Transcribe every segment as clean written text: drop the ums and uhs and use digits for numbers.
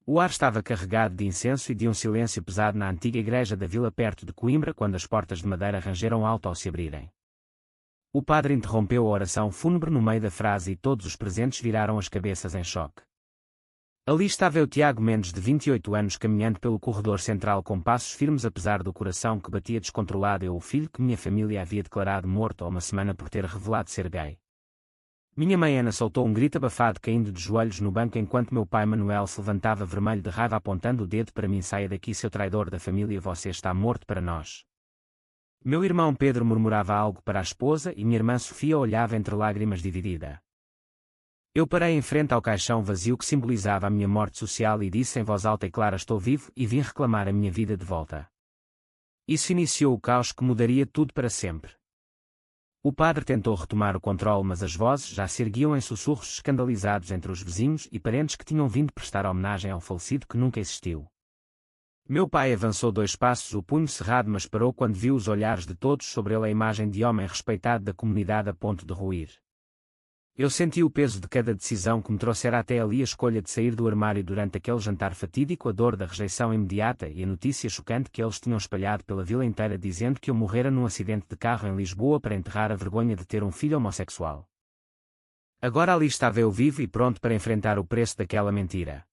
O ar estava carregado de incenso e de um silêncio pesado na antiga igreja da vila perto de Coimbra quando as portas de madeira rangeram alto ao se abrirem. O padre interrompeu a oração fúnebre no meio da frase e todos os presentes viraram as cabeças em choque. Ali estava eu, Tiago Mendes, de 28 anos, caminhando pelo corredor central com passos firmes apesar do coração que batia descontrolado. Eu, o filho que minha família havia declarado morto há uma semana por ter revelado ser gay. Minha mãe Ana soltou um grito abafado caindo de joelhos no banco enquanto meu pai Manuel se levantava vermelho de raiva apontando o dedo para mim. Saia daqui, seu traidor da família, você está morto para nós. Meu irmão Pedro murmurava algo para a esposa e minha irmã Sofia olhava entre lágrimas dividida. Eu parei em frente ao caixão vazio que simbolizava a minha morte social e disse em voz alta e clara: estou vivo e vim reclamar a minha vida de volta. Isso iniciou o caos que mudaria tudo para sempre. O padre tentou retomar o controle, mas as vozes já se erguiam em sussurros escandalizados entre os vizinhos e parentes que tinham vindo prestar homenagem ao falecido que nunca existiu. Meu pai avançou 2 passos, o punho cerrado, mas parou quando viu os olhares de todos sobre ele, a imagem de homem respeitado da comunidade a ponto de ruir. Eu senti o peso de cada decisão que me trouxera até ali, a escolha de sair do armário durante aquele jantar fatídico, a dor da rejeição imediata e a notícia chocante que eles tinham espalhado pela vila inteira dizendo que eu morrera num acidente de carro em Lisboa para enterrar a vergonha de ter um filho homossexual. Agora ali estava eu, vivo e pronto para enfrentar o preço daquela mentira.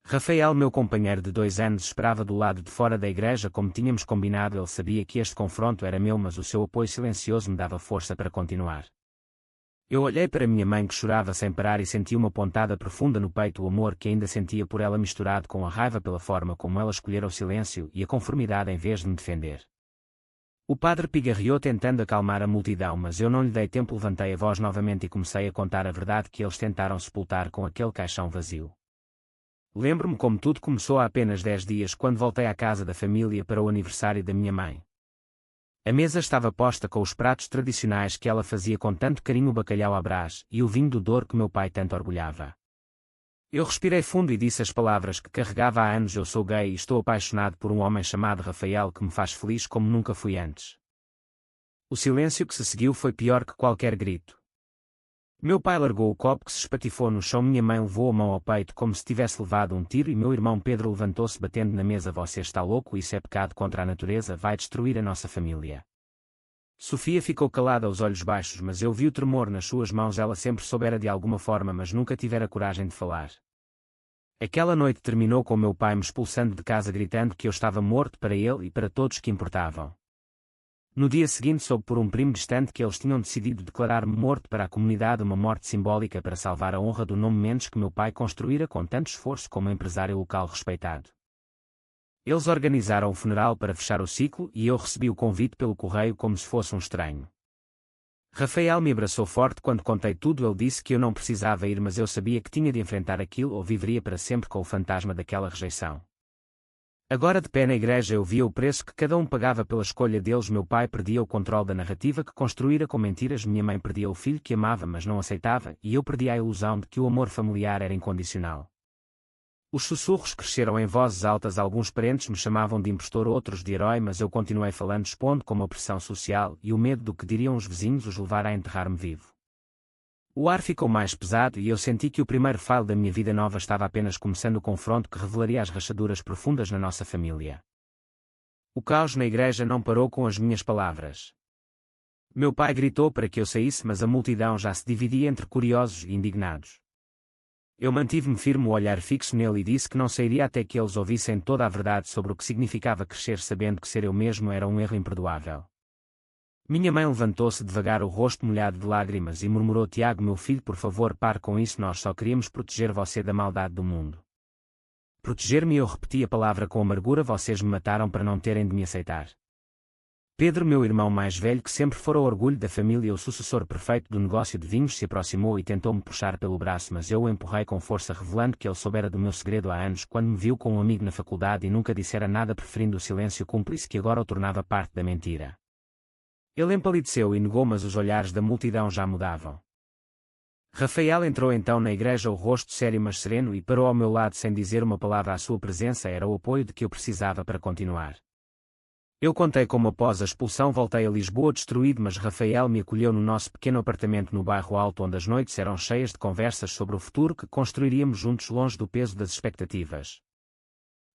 Rafael, meu companheiro de 2 anos, esperava do lado de fora da igreja como tínhamos combinado. Ele sabia que este confronto era meu, mas o seu apoio silencioso me dava força para continuar. Eu olhei para minha mãe que chorava sem parar e senti uma pontada profunda no peito, o amor que ainda sentia por ela misturado com a raiva pela forma como ela escolhera o silêncio e a conformidade em vez de me defender. O padre pigarreou tentando acalmar a multidão, mas eu não lhe dei tempo. Levantei a voz novamente e comecei a contar a verdade que eles tentaram sepultar com aquele caixão vazio. Lembro-me como tudo começou há apenas 10 dias, quando voltei à casa da família para o aniversário da minha mãe. A mesa estava posta com os pratos tradicionais que ela fazia com tanto carinho, o bacalhau à Brás e o vinho do Douro que meu pai tanto orgulhava. Eu respirei fundo e disse as palavras que carregava há anos: eu sou gay e estou apaixonado por um homem chamado Rafael que me faz feliz como nunca fui antes. O silêncio que se seguiu foi pior que qualquer grito. Meu pai largou o copo que se espatifou no chão, minha mãe levou a mão ao peito como se tivesse levado um tiro e meu irmão Pedro levantou-se batendo na mesa: você está louco, isso é pecado contra a natureza, vai destruir a nossa família. Sofia ficou calada, os olhos baixos, mas eu vi o tremor nas suas mãos. Ela sempre soubera de alguma forma, mas nunca tivera coragem de falar. Aquela noite terminou com meu pai me expulsando de casa gritando que eu estava morto para ele e para todos que importavam. No dia seguinte soube por um primo distante que eles tinham decidido declarar-me morto para a comunidade, uma morte simbólica para salvar a honra do nome Mendes que meu pai construíra com tanto esforço como empresário local respeitado. Eles organizaram o funeral para fechar o ciclo e eu recebi o convite pelo correio como se fosse um estranho. Rafael me abraçou forte quando contei tudo. Ele disse que eu não precisava ir, mas eu sabia que tinha de enfrentar aquilo ou viveria para sempre com o fantasma daquela rejeição. Agora de pé na igreja eu via o preço que cada um pagava pela escolha deles. Meu pai perdia o controle da narrativa que construíra com mentiras, minha mãe perdia o filho que amava mas não aceitava e eu perdia a ilusão de que o amor familiar era incondicional. Os sussurros cresceram em vozes altas, alguns parentes me chamavam de impostor, outros de herói, mas eu continuei falando, expondo como a pressão social e o medo do que diriam os vizinhos os levara a enterrar-me vivo. O ar ficou mais pesado e eu senti que o primeiro file da minha vida nova estava apenas começando, o confronto que revelaria as rachaduras profundas na nossa família. O caos na igreja não parou com as minhas palavras. Meu pai gritou para que eu saísse, mas a multidão já se dividia entre curiosos e indignados. Eu mantive-me firme, o olhar fixo nele, e disse que não sairia até que eles ouvissem toda a verdade sobre o que significava crescer sabendo que ser eu mesmo era um erro imperdoável. Minha mãe levantou-se devagar, o rosto molhado de lágrimas, e murmurou: Tiago, meu filho, por favor, pare com isso, nós só queríamos proteger você da maldade do mundo. Proteger-me? Eu repeti a palavra com amargura. Vocês me mataram para não terem de me aceitar. Pedro, meu irmão mais velho, que sempre fora o orgulho da família, o sucessor perfeito do negócio de vinhos, se aproximou e tentou-me puxar pelo braço, mas eu o empurrei com força, revelando que ele soubera do meu segredo há anos, quando me viu com um amigo na faculdade e nunca dissera nada, preferindo o silêncio cúmplice que agora o tornava parte da mentira. Ele empalideceu e negou, mas os olhares da multidão já mudavam. Rafael entrou então na igreja, o rosto sério mas sereno, e parou ao meu lado sem dizer uma palavra. A sua presença era o apoio de que eu precisava para continuar. Eu contei como após a expulsão voltei a Lisboa destruído, mas Rafael me acolheu no nosso pequeno apartamento no bairro Alto, onde as noites eram cheias de conversas sobre o futuro que construiríamos juntos longe do peso das expectativas.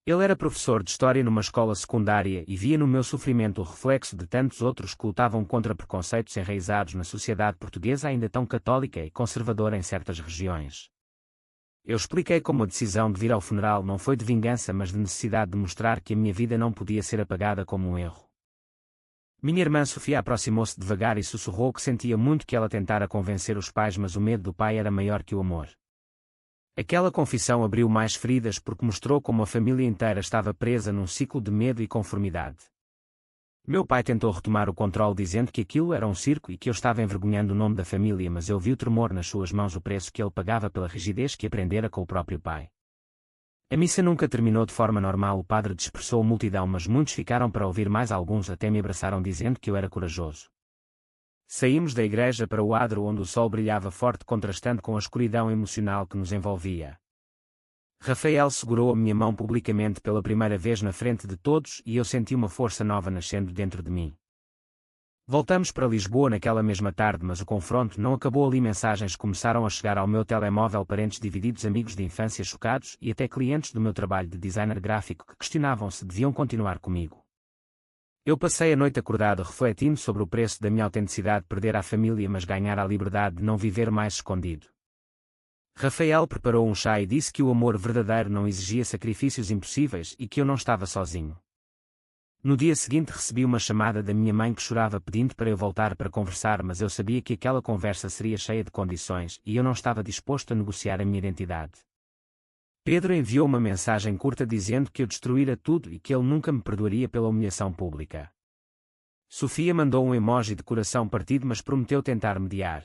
Ele era professor de História numa escola secundária e via no meu sofrimento o reflexo de tantos outros que lutavam contra preconceitos enraizados na sociedade portuguesa ainda tão católica e conservadora em certas regiões. Eu expliquei como a decisão de vir ao funeral não foi de vingança, mas de necessidade de mostrar que a minha vida não podia ser apagada como um erro. Minha irmã Sofia aproximou-se devagar e sussurrou que sentia muito que ela tentara convencer os pais, mas o medo do pai era maior que o amor. Aquela confissão abriu mais feridas porque mostrou como a família inteira estava presa num ciclo de medo e conformidade. Meu pai tentou retomar o controle dizendo que aquilo era um circo e que eu estava envergonhando o nome da família, mas eu vi o tremor nas suas mãos, o preço que ele pagava pela rigidez que aprendera com o próprio pai. A missa nunca terminou de forma normal, o padre dispersou a multidão, mas muitos ficaram para ouvir, mais alguns até me abraçaram dizendo que eu era corajoso. Saímos da igreja para o adro, onde o sol brilhava forte, contrastando com a escuridão emocional que nos envolvia. Rafael segurou a minha mão publicamente pela primeira vez na frente de todos e eu senti uma força nova nascendo dentro de mim. Voltamos para Lisboa naquela mesma tarde, mas o confronto não acabou ali. Mensagens começaram a chegar ao meu telemóvel, parentes divididos, amigos de infância chocados e até clientes do meu trabalho de designer gráfico que questionavam se deviam continuar comigo. Eu passei a noite acordado refletindo sobre o preço da minha autenticidade, perder a família mas ganhar a liberdade de não viver mais escondido. Rafael preparou um chá e disse que o amor verdadeiro não exigia sacrifícios impossíveis e que eu não estava sozinho. No dia seguinte recebi uma chamada da minha mãe que chorava pedindo para eu voltar para conversar, mas eu sabia que aquela conversa seria cheia de condições e eu não estava disposto a negociar a minha identidade. Pedro enviou uma mensagem curta dizendo que eu destruíra tudo e que ele nunca me perdoaria pela humilhação pública. Sofia mandou um emoji de coração partido, mas prometeu tentar mediar.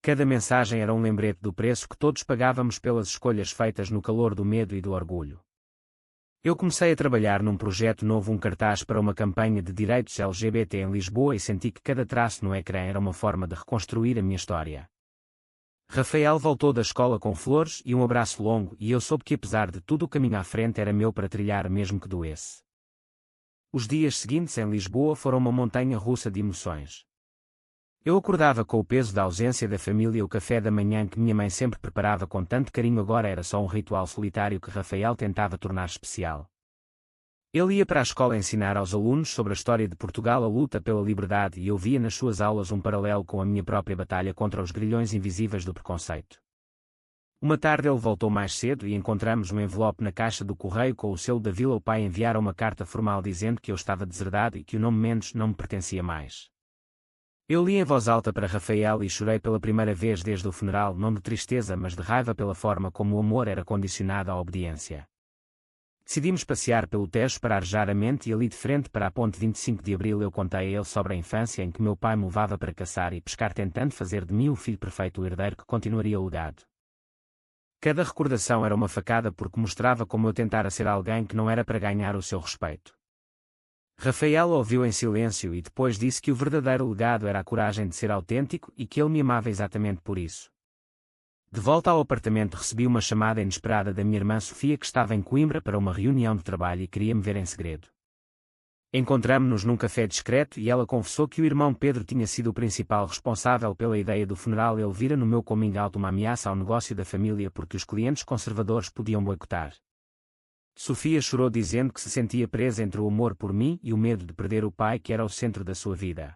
Cada mensagem era um lembrete do preço que todos pagávamos pelas escolhas feitas no calor do medo e do orgulho. Eu comecei a trabalhar num projeto novo, um cartaz para uma campanha de direitos LGBT em Lisboa, e senti que cada traço no ecrã era uma forma de reconstruir a minha história. Rafael voltou da escola com flores e um abraço longo, e eu soube que apesar de tudo o caminho à frente era meu para trilhar, mesmo que doesse. Os dias seguintes em Lisboa foram uma montanha russa de emoções. Eu acordava com o peso da ausência da família. O café da manhã que minha mãe sempre preparava com tanto carinho agora era só um ritual solitário que Rafael tentava tornar especial. Ele ia para a escola ensinar aos alunos sobre a história de Portugal, a luta pela liberdade, e eu via nas suas aulas um paralelo com a minha própria batalha contra os grilhões invisíveis do preconceito. Uma tarde ele voltou mais cedo e encontramos um envelope na caixa do correio com o selo da vila. O pai enviara uma carta formal dizendo que eu estava deserdado e que o nome Mendes não me pertencia mais. Eu li em voz alta para Rafael e chorei pela primeira vez desde o funeral, não de tristeza mas de raiva pela forma como o amor era condicionado à obediência. Decidimos passear pelo Tejo para arejar a mente e ali de frente para a ponte 25 de Abril eu contei a ele sobre a infância em que meu pai me levava para caçar e pescar, tentando fazer de mim o filho perfeito, o herdeiro que continuaria o legado. Cada recordação era uma facada porque mostrava como eu tentara ser alguém que não era para ganhar o seu respeito. Rafael ouviu em silêncio e depois disse que o verdadeiro legado era a coragem de ser autêntico e que ele me amava exatamente por isso. De volta ao apartamento recebi uma chamada inesperada da minha irmã Sofia, que estava em Coimbra para uma reunião de trabalho e queria me ver em segredo. Encontramo-nos num café discreto e ela confessou que o irmão Pedro tinha sido o principal responsável pela ideia do funeral. Ele vira no meu coming out uma ameaça ao negócio da família porque os clientes conservadores podiam boicotar. Sofia chorou dizendo que se sentia presa entre o amor por mim e o medo de perder o pai que era o centro da sua vida.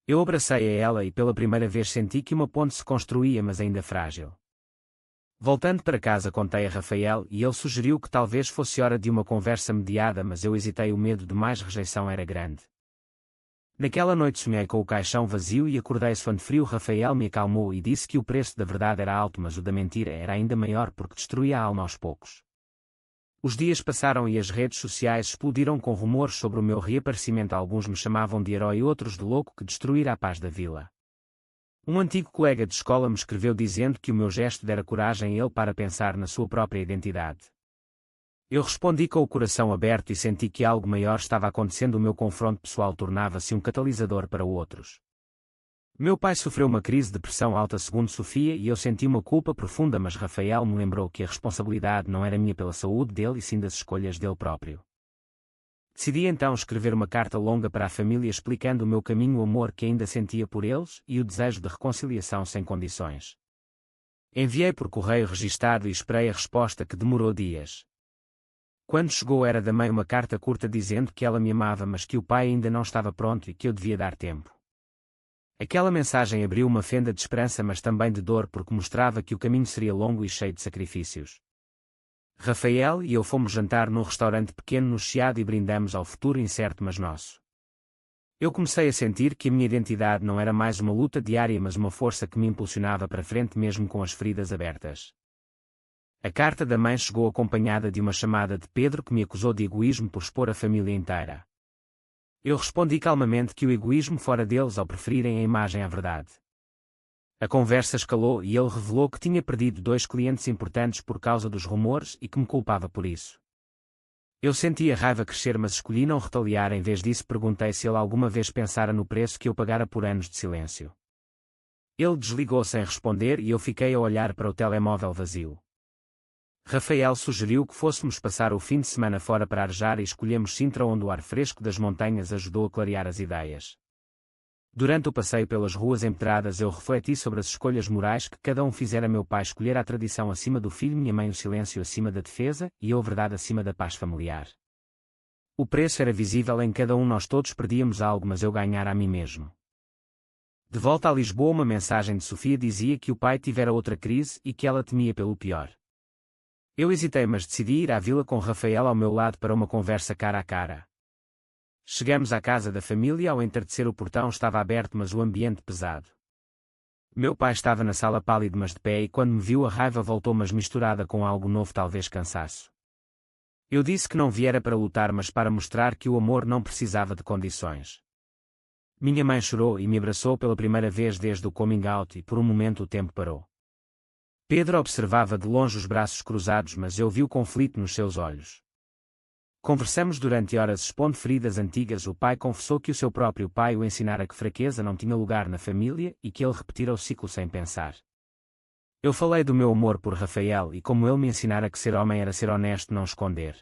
Eu abracei a ela e pela primeira vez senti que uma ponte se construía, mas ainda frágil. Voltando para casa contei a Rafael e ele sugeriu que talvez fosse hora de uma conversa mediada, mas eu hesitei, o medo de mais rejeição era grande. Naquela noite sonhei com o caixão vazio e acordei suando frio. Rafael me acalmou e disse que o preço da verdade era alto, mas o da mentira era ainda maior porque destruía a alma aos poucos. Os dias passaram e as redes sociais explodiram com rumores sobre o meu reaparecimento. Alguns me chamavam de herói e outros de louco que destruíra a paz da vila. Um antigo colega de escola me escreveu dizendo que o meu gesto dera coragem a ele para pensar na sua própria identidade. Eu respondi com o coração aberto e senti que algo maior estava acontecendo. O meu confronto pessoal tornava-se um catalisador para outros. Meu pai sofreu uma crise de pressão alta, segundo Sofia, e eu senti uma culpa profunda, mas Rafael me lembrou que a responsabilidade não era minha pela saúde dele e sim das escolhas dele próprio. Decidi então escrever uma carta longa para a família explicando o meu caminho, o amor que ainda sentia por eles e o desejo de reconciliação sem condições. Enviei por correio registado e esperei a resposta, que demorou dias. Quando chegou, era da mãe uma carta curta dizendo que ela me amava, mas que o pai ainda não estava pronto e que eu devia dar tempo. Aquela mensagem abriu uma fenda de esperança, mas também de dor, porque mostrava que o caminho seria longo e cheio de sacrifícios. Rafael e eu fomos jantar num restaurante pequeno no Chiado e brindamos ao futuro incerto mas nosso. Eu comecei a sentir que a minha identidade não era mais uma luta diária, mas uma força que me impulsionava para frente mesmo com as feridas abertas. A carta da mãe chegou acompanhada de uma chamada de Pedro, que me acusou de egoísmo por expor a família inteira. Eu respondi calmamente que o egoísmo fora deles ao preferirem a imagem à verdade. A conversa escalou e ele revelou que tinha perdido 2 clientes importantes por causa dos rumores e que me culpava por isso. Eu senti a raiva crescer, mas escolhi não retaliar. Em vez disso, perguntei se ele alguma vez pensara no preço que eu pagara por anos de silêncio. Ele desligou sem responder e eu fiquei a olhar para o telemóvel vazio. Rafael sugeriu que fôssemos passar o fim de semana fora para Arjar e escolhemos Sintra, onde o ar fresco das montanhas ajudou a clarear as ideias. Durante o passeio pelas ruas empedradas eu refleti sobre as escolhas morais que cada um fizera. Meu pai escolhera a tradição acima do filho, minha mãe o silêncio acima da defesa e eu a verdade acima da paz familiar. O preço era visível em cada um, nós todos perdíamos algo, mas eu ganhara a mim mesmo. De volta a Lisboa, uma mensagem de Sofia dizia que o pai tivera outra crise e que ela temia pelo pior. Eu hesitei, mas decidi ir à vila com Rafael ao meu lado para uma conversa cara a cara. Chegamos à casa da família. Ao entardecer, o portão estava aberto, mas o ambiente pesado. Meu pai estava na sala pálido mas de pé, e quando me viu a raiva voltou, mas misturada com algo novo, talvez cansaço. Eu disse que não viera para lutar, mas para mostrar que o amor não precisava de condições. Minha mãe chorou e me abraçou pela primeira vez desde o coming out, e por um momento o tempo parou. Pedro observava de longe, os braços cruzados, mas eu vi o conflito nos seus olhos. Conversamos durante horas expondo feridas antigas. O pai confessou que o seu próprio pai o ensinara que fraqueza não tinha lugar na família e que ele repetira o ciclo sem pensar. Eu falei do meu amor por Rafael e como ele me ensinara que ser homem era ser honesto, não esconder.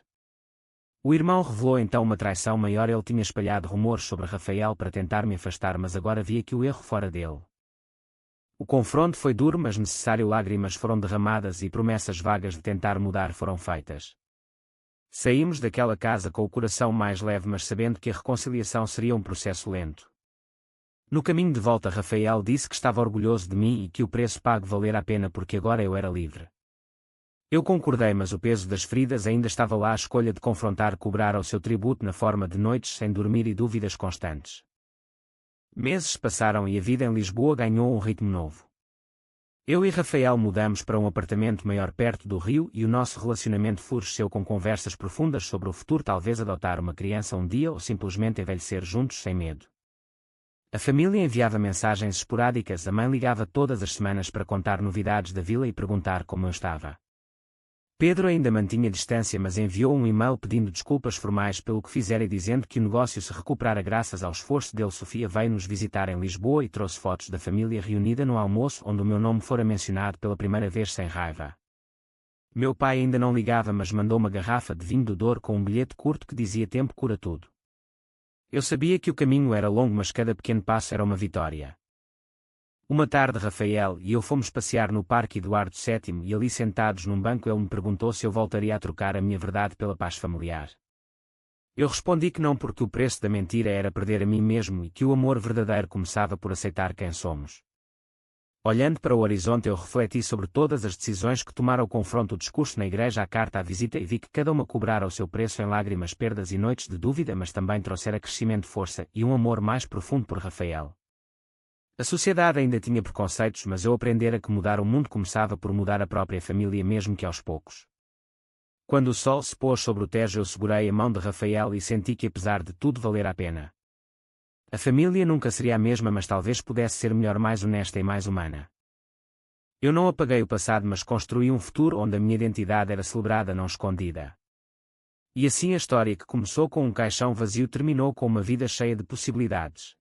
O irmão revelou então uma traição maior. Ele tinha espalhado rumores sobre Rafael para tentar me afastar, mas agora via que o erro fora dele. O confronto foi duro, mas necessário. Lágrimas foram derramadas e promessas vagas de tentar mudar foram feitas. Saímos daquela casa com o coração mais leve, mas sabendo que a reconciliação seria um processo lento. No caminho de volta, Rafael disse que estava orgulhoso de mim e que o preço pago valera a pena porque agora eu era livre. Eu concordei, mas o peso das feridas ainda estava lá. A escolha de confrontar cobrara o seu tributo na forma de noites sem dormir e dúvidas constantes. Meses passaram e a vida em Lisboa ganhou um ritmo novo. Eu e Rafael mudamos para um apartamento maior perto do rio e o nosso relacionamento floresceu com conversas profundas sobre o futuro, talvez adotar uma criança um dia ou simplesmente envelhecer juntos sem medo. A família enviava mensagens esporádicas. A mãe ligava todas as semanas para contar novidades da vila e perguntar como eu estava. Pedro ainda mantinha distância, mas enviou um e-mail pedindo desculpas formais pelo que fizera e dizendo que o negócio se recuperara graças ao esforço dele. Sofia veio nos visitar em Lisboa e trouxe fotos da família reunida no almoço, onde o meu nome fora mencionado pela primeira vez sem raiva. Meu pai ainda não ligava, mas mandou uma garrafa de vinho do Douro com um bilhete curto que dizia: tempo cura tudo. Eu sabia que o caminho era longo, mas cada pequeno passo era uma vitória. Uma tarde, Rafael e eu fomos passear no Parque Eduardo VII e ali sentados num banco ele me perguntou se eu voltaria a trocar a minha verdade pela paz familiar. Eu respondi que não, porque o preço da mentira era perder a mim mesmo e que o amor verdadeiro começava por aceitar quem somos. Olhando para o horizonte, eu refleti sobre todas as decisões que tomara: o confronto, o discurso na igreja, a carta, a visita, e vi que cada uma cobrara o seu preço em lágrimas, perdas e noites de dúvida, mas também trouxera crescimento, força e um amor mais profundo por Rafael. A sociedade ainda tinha preconceitos, mas eu aprendera que mudar o mundo começava por mudar a própria família, mesmo que aos poucos. Quando o sol se pôs sobre o Tejo, eu segurei a mão de Rafael e senti que, apesar de tudo, valera a pena. A família nunca seria a mesma, mas talvez pudesse ser melhor, mais honesta e mais humana. Eu não apaguei o passado, mas construí um futuro onde a minha identidade era celebrada, não escondida. E assim a história, que começou com um caixão vazio, terminou com uma vida cheia de possibilidades.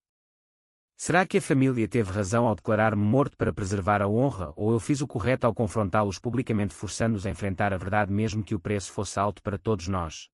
Será que a família teve razão ao declarar-me morto para preservar a honra, ou eu fiz o correto ao confrontá-los publicamente, forçando-os a enfrentar a verdade mesmo que o preço fosse alto para todos nós?